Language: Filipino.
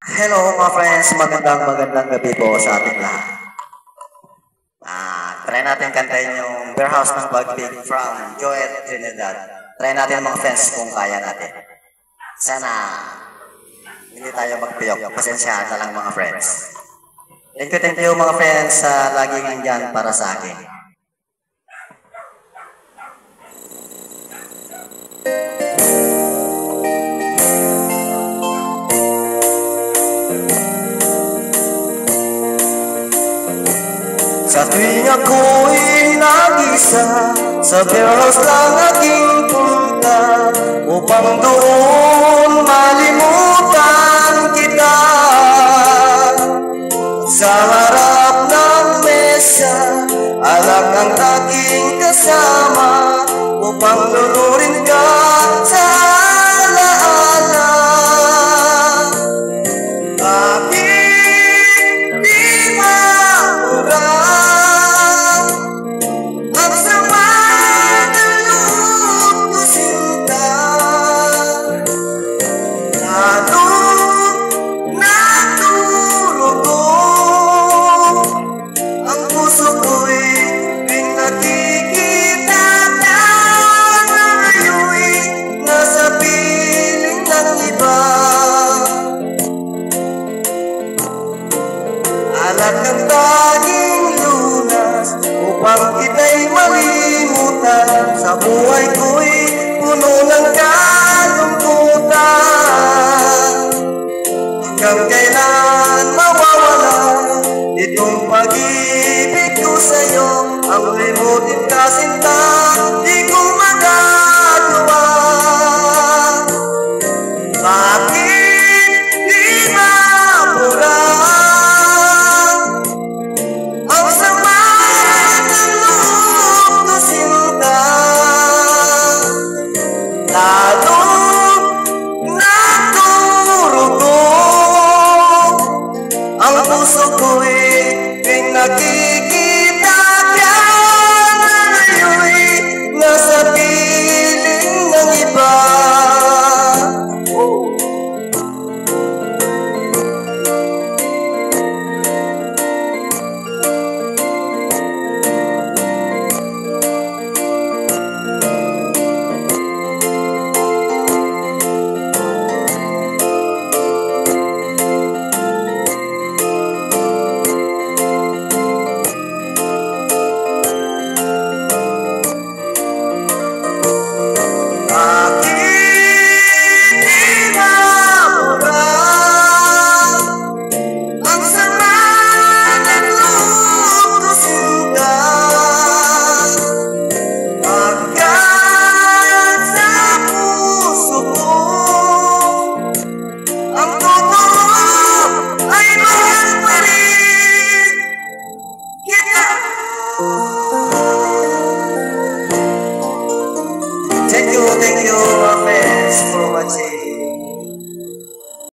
Hello mga friends, magandang gabi po sa ating lahat. Try natin kantahin yung Bear House ng Bagbig from Joet Trinidad. Try natin mga friends kung kaya natin. Sana hindi tayo magpiyok. Pasensyahan na lang mga friends. Thank you mga friends sa laging andyan para sa akin. Sa tuwing ako'y nag-isa, sa Bear House lang aking punta, upang doon malimutan kita. Sa harap ng mesa, alak ang aking kasama, upang lunurin ka sa alaala. Bakit di maura ang sama ng loob ko, sinta? Lalong natulugo ang puso ko'y tuwing nakikita ka na ngayo'y nasa piling ng iba. Alat ng tanging lunas upang kita'y malimutan. Sa buhay ko'y puno ng kalungkutan. Hanggang kailan mawawala